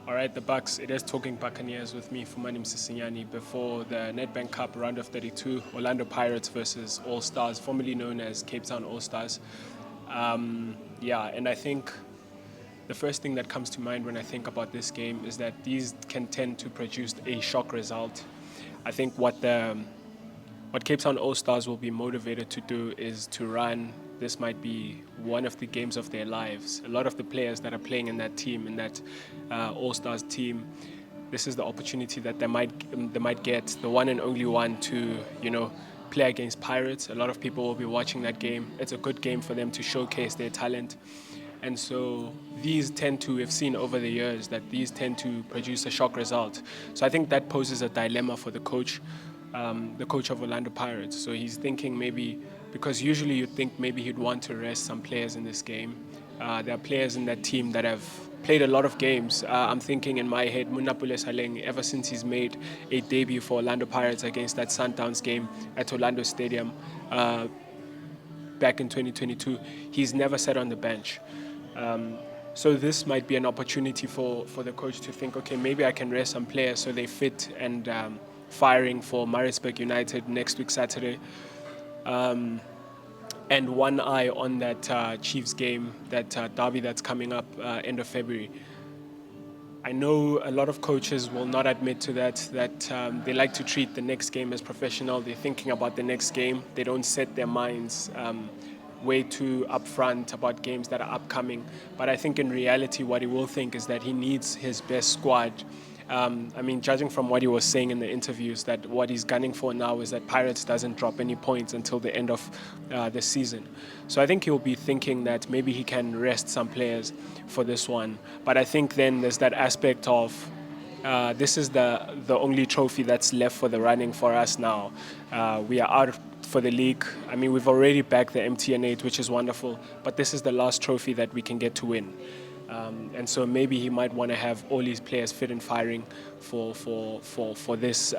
All right, the Bucks. It is Talking Buccaneers with me, Fumane Musisinyane, before the Nedbank Cup round of 32, Orlando Pirates versus All Stars, formerly known as Cape Town All Stars. And I think the first thing that comes to mind when I think about this game is that these can tend to produce a shock result. I think what Cape Town All Stars will be motivated to do is to run. This might be one of the games of their lives. A lot of the players that are playing in that team, in that All Stars team, this is the opportunity that they might get, the one and only one to play against Pirates. A lot of people will be watching that game. It's a good game for them to showcase their talent. And so we've seen over the years that these tend to produce a shock result. So I think that poses a dilemma for the coach of Orlando Pirates. So he's thinking maybe, because usually you'd think maybe he'd want to rest some players in this game. There are players in that team that have played a lot of games. I'm thinking in my head, Munapule Saleng, ever since he's made a debut for Orlando Pirates against that Sundowns game at Orlando Stadium back in 2022, he's never sat on the bench. So this might be an opportunity for the coach to think, okay, maybe I can rest some players so they fit and firing for Maritzburg United next week Saturday. And one eye on that Chiefs game, that derby that's coming up end of February. I know a lot of coaches will not admit to that they like to treat the next game as professional. They're thinking about the next game. They don't set their minds way too upfront about games that are upcoming. But I think in reality, what he will think is that he needs his best squad. Judging from what he was saying in the interviews, that what he's gunning for now is that Pirates doesn't drop any points until the end of the season. So I think he'll be thinking that maybe he can rest some players for this one. But I think then there's that aspect of this is the only trophy that's left for the running for us now. We are out for the league. We've already backed the MTN8, which is wonderful, but this is the last trophy that we can get to win. And so maybe he might want to have all his players fit and firing for this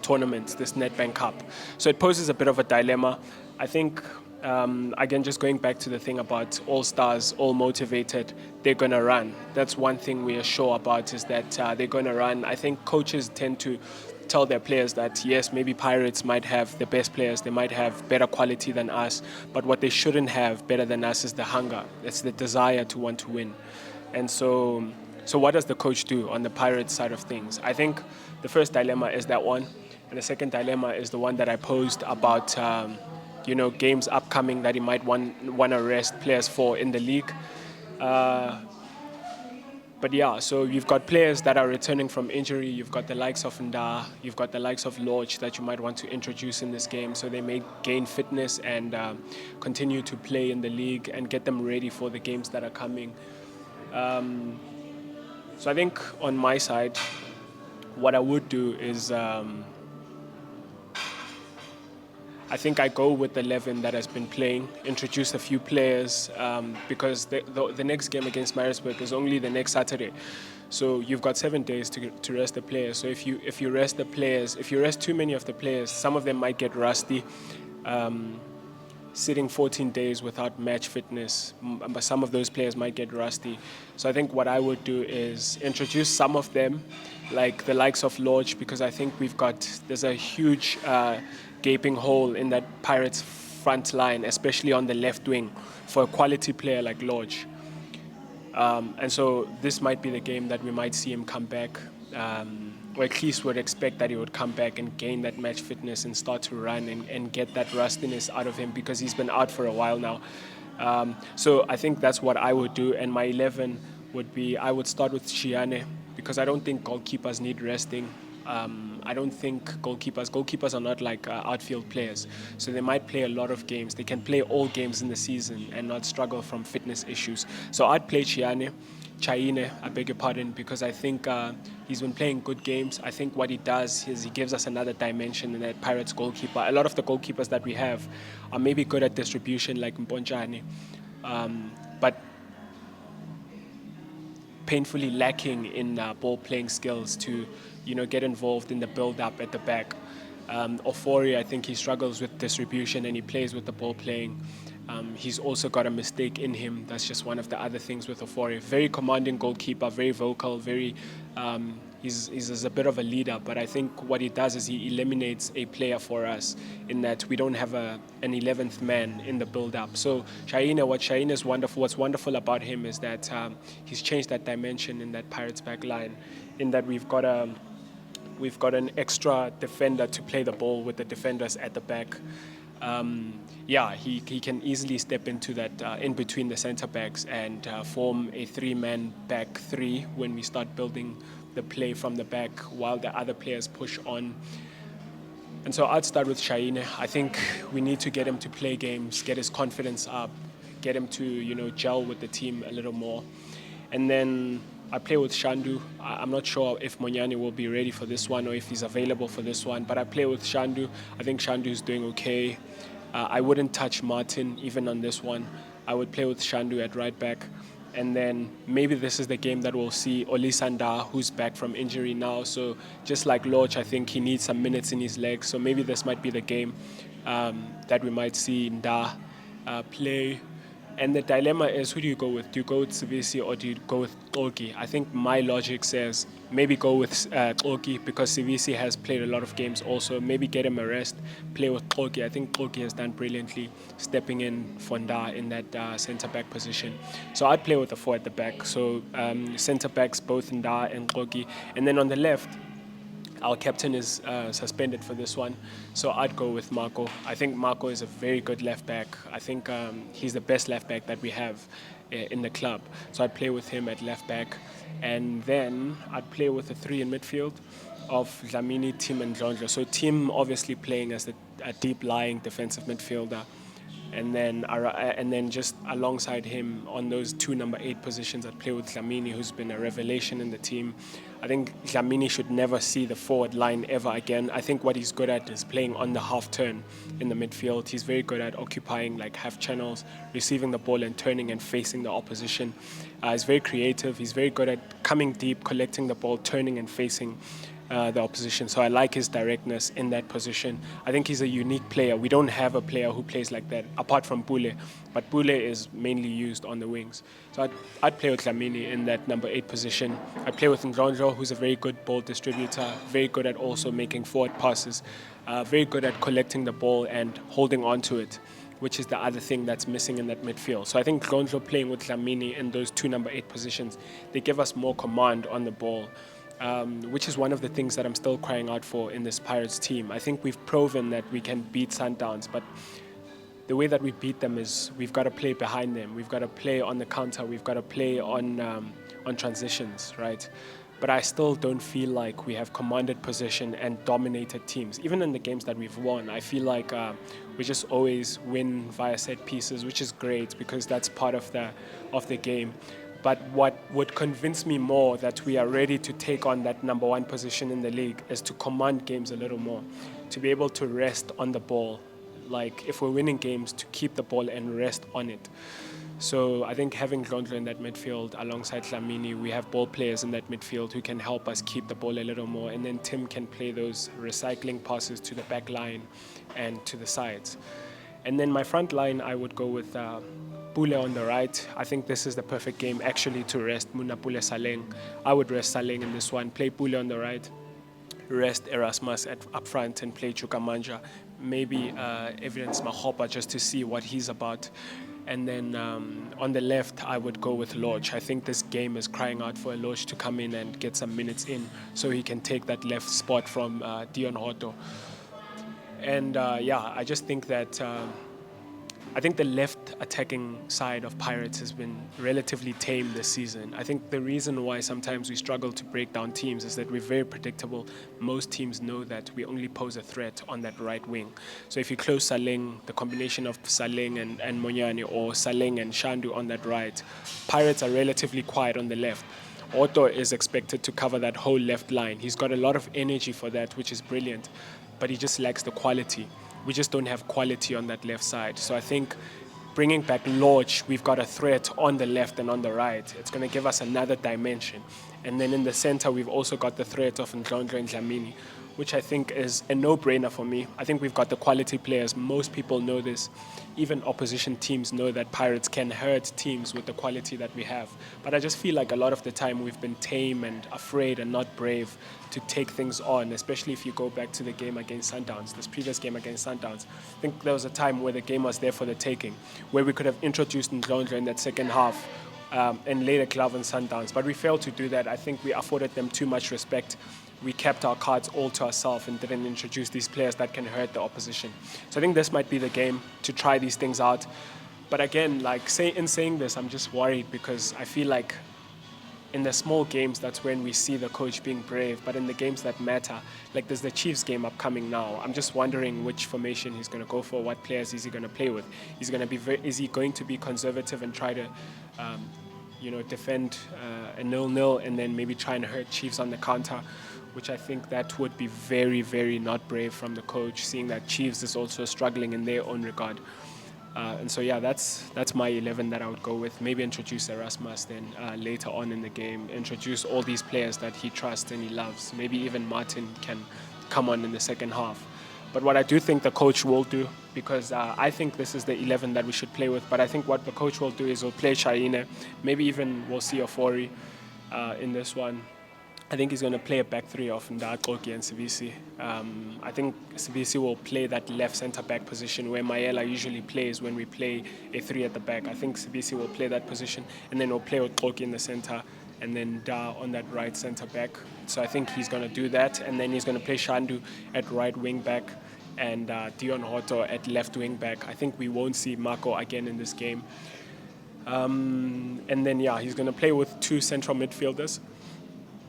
tournament, this Nedbank Cup. So it poses a bit of a dilemma. I think, again, just going back to the thing about all stars, all motivated, they're going to run. That's one thing we are sure about, is that they're going to run. I think coaches tend to tell their players that, yes, maybe Pirates might have the best players, they might have better quality than us, but what they shouldn't have better than us is the hunger. It's the desire to want to win. And so what does the coach do on the Pirates side of things? I think the first dilemma is that one, and the second dilemma is the one that I posed about games upcoming that he might want to rest players for in the league. But yeah, so you've got players that are returning from injury. You've got the likes of Nda, you've got the likes of Lodge that you might want to introduce in this game, so they may gain fitness and continue to play in the league and get them ready for the games that are coming. So I think on my side, what I would do is I think I go with the 11 that has been playing, introduce a few players, because the next game against Maritzburg is only the next Saturday. So you've got 7 days to rest the players. So if you rest the players, if you rest too many of the players, some of them might get rusty. Sitting 14 days without match fitness, but some of those players might get rusty. So I think what I would do is introduce some of them, like the likes of Lodge, because I think there's a huge gaping hole in that Pirates front line, especially on the left wing, for a quality player like Lodge. And so this might be the game that we might see him come back, or at least would expect that he would come back and gain that match fitness and start to run and get that rustiness out of him, because he's been out for a while now. So I think that's what I would do. And my 11 would be, I would start with Chiane, because I don't think goalkeepers need resting. I don't think goalkeepers are not like outfield players. So they might play a lot of games. They can play all games in the season and not struggle from fitness issues. So I'd play Chaine, I beg your pardon, because I think he's been playing good games. I think what he does is he gives us another dimension in that Pirates goalkeeper. A lot of the goalkeepers that we have are maybe good at distribution, like Mponjane, but painfully lacking in ball-playing skills to, get involved in the build-up at the back. Ofori, I think he struggles with distribution and he plays with the ball playing. He's also got a mistake in him. That's just one of the other things with Ofori. Very commanding goalkeeper, very vocal, very. He's a bit of a leader, but I think what he does is he eliminates a player for us in that we don't have an 11th man in the build-up. So Shaheen is wonderful. What's wonderful about him is that he's changed that dimension in that Pirates back line, in that we've got an extra defender to play the ball with the defenders at the back. He can easily step into that in between the centre backs and form a three-man back three when we start building the play from the back while the other players push on. And so I'd start with Shaheen. I think we need to get him to play games, get his confidence up, get him to gel with the team a little more. And then I play with Shandu. I'm not sure if Monyane will be ready for this one or if he's available for this one, but I play with Shandu. I think Shandu is doing okay. I wouldn't touch Martin even on this one. I would play with Shandu at right back. And then maybe this is the game that we'll see Olisanda, who's back from injury now. So just like Lorch, I think he needs some minutes in his legs. So maybe this might be the game that we might see Nda play. And the dilemma is, who do you go with? Do you go with Sivisi or do you go with Xoki? I think my logic says maybe go with Xoki because Sivisi has played a lot of games also. Maybe get him a rest, play with Xoki. I think Xoki has done brilliantly stepping in for Nda in that centre-back position. So I'd play with the four at the back. So centre-backs, both Nda and Xoki. And then on the left, our captain is suspended for this one, so I'd go with Marco. I think Marco is a very good left back. I think he's the best left back that we have in the club. So I'd play with him at left back. And then I'd play with a three in midfield of Dlamini, Tim and Ndlondlo. So Tim obviously playing as a deep-lying defensive midfielder. And then just alongside him on those two number 8 positions, I'd play with Dlamini, who's been a revelation in the team. I think Dlamini should never see the forward line ever again. I think what he's good at is playing on the half turn in the midfield. He's very good at occupying like half channels, receiving the ball and turning and facing the opposition. He's very creative. He's very good at coming deep, collecting the ball, turning and facing the opposition. So I like his directness in that position. I think he's a unique player. We don't have a player who plays like that apart from Pule, but Pule is mainly used on the wings. So I'd play with Dlamini in that number 8 position. I'd play with Ndlondlo, who's a very good ball distributor, very good at also making forward passes, very good at collecting the ball and holding on to it, which is the other thing that's missing in that midfield. So I think Ndlondlo playing with Dlamini in those two number 8 positions, they give us more command on the ball. Which is one of the things that I'm still crying out for in this Pirates team. I think we've proven that we can beat Sundowns, but the way that we beat them is we've got to play behind them. We've got to play on the counter. We've got to play on transitions, right? But I still don't feel like we have commanded possession and dominated teams. Even in the games that we've won, I feel like we just always win via set pieces, which is great because that's part of the game. But what would convince me more that we are ready to take on that number 1 position in the league is to command games a little more, to be able to rest on the ball. Like if we're winning games, to keep the ball and rest on it. So I think having Ndlondlo in that midfield alongside Dlamini, we have ball players in that midfield who can help us keep the ball a little more. And then Tim can play those recycling passes to the back line and to the sides. And then my front line, I would go with Pule on the right. I think this is the perfect game actually to rest Muna Pule Saleng. I would rest Saleng in this one, play Pule on the right, rest Erasmus up front and play Chukamanja. Maybe Evidence Mahopa just to see what he's about. And then on the left, I would go with Lorch. I think this game is crying out for Lorch to come in and get some minutes in so he can take that left spot from Dion Hoto. And I just think that I think the left attacking side of Pirates has been relatively tame this season. I think the reason why sometimes we struggle to break down teams is that we're very predictable. Most teams know that we only pose a threat on that right wing. So if you close Saleng, the combination of Saleng and Monyane, or Saleng and Shandu on that right, Pirates are relatively quiet on the left. Otto is expected to cover that whole left line. He's got a lot of energy for that, which is brilliant, but he just lacks the quality. We just don't have quality on that left side. So I think bringing back Lorch, we've got a threat on the left and on the right. It's going to give us another dimension. And then in the center, we've also got the threat of Ndlondlo and Dlamini, which I think is a no-brainer for me. I think we've got the quality players. Most people know this. Even opposition teams know that Pirates can hurt teams with the quality that we have. But I just feel like a lot of the time we've been tame and afraid and not brave to take things on, especially if you go back to the game against Sundowns, this previous game against Sundowns. I think there was a time where the game was there for the taking, where we could have introduced Ndlondlo in that second half and laid a glove on Sundowns. But we failed to do that. I think we afforded them too much respect. We kept our cards all to ourselves and didn't introduce these players that can hurt the opposition. So I think this might be the game to try these things out. But again, in saying this, I'm just worried because I feel like in the small games, that's when we see the coach being brave. But in the games that matter, like there's the Chiefs game upcoming now. I'm just wondering which formation he's going to go for. What players is he going to play with? Is he going to be conservative and try to, defend a 0-0 and then maybe try and hurt Chiefs on the counter? Which I think that would be very, very not brave from the coach, seeing that Chiefs is also struggling in their own regard. And so, that's my 11 that I would go with. Maybe introduce Erasmus then later on in the game. Introduce all these players that he trusts and he loves. Maybe even Martin can come on in the second half. But what I do think the coach will do, because I think this is the 11 that we should play with, but I think what the coach will do is he'll play Shaine. Maybe even we'll see Ofori in this one. I think he's going to play a back three of Ndakoki and Sibisi. I think Sibisi will play that left centre-back position where Mayela usually plays when we play a three at the back. I think Sibisi will play that position, and then we'll play with Koki in the centre, and then Da on that right centre-back. So I think he's going to do that, and then he's going to play Shandu at right wing-back and Dion Hoto at left wing-back. I think we won't see Marco again in this game. And then, he's going to play with two central midfielders.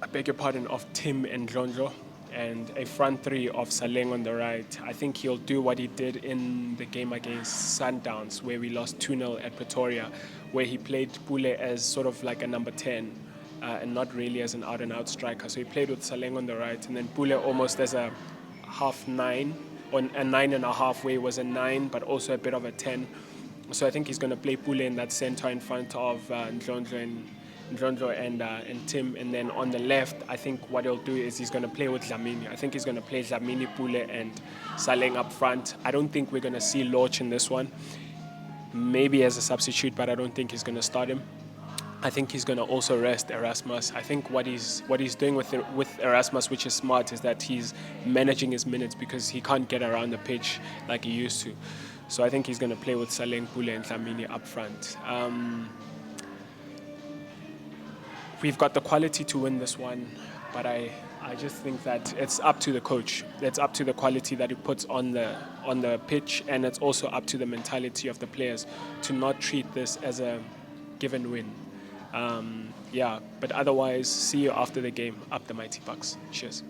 I beg your pardon, of Tim and Ndlondlo, and a front three of Saleng on the right. I think he'll do what he did in the game against Sundowns, where we lost 2-0 at Pretoria, where he played Pule as sort of like a number 10 and not really as an out-and-out striker. So he played with Saleng on the right, and then Pule almost as a half 9, or a 9.5, where he was a 9, but also a bit of a 10. So I think he's going to play Pule in that centre in front of Ndlondlo and Tim, and then on the left, I think what he'll do is he's going to play with Dlamini. I think he's going to play Dlamini, Pule, and Saleng up front. I don't think we're going to see Lorch in this one. Maybe as a substitute, but I don't think he's going to start him. I think he's going to also rest Erasmus. I think what he's doing with Erasmus, which is smart, is that he's managing his minutes because he can't get around the pitch like he used to. So I think he's going to play with Saleng, Pule, and Dlamini up front. We've got the quality to win this one, but I just think that it's up to the coach. It's up to the quality that he puts on the pitch, and it's also up to the mentality of the players to not treat this as a given win. But otherwise, see you after the game. Up the Mighty Bucks. Cheers.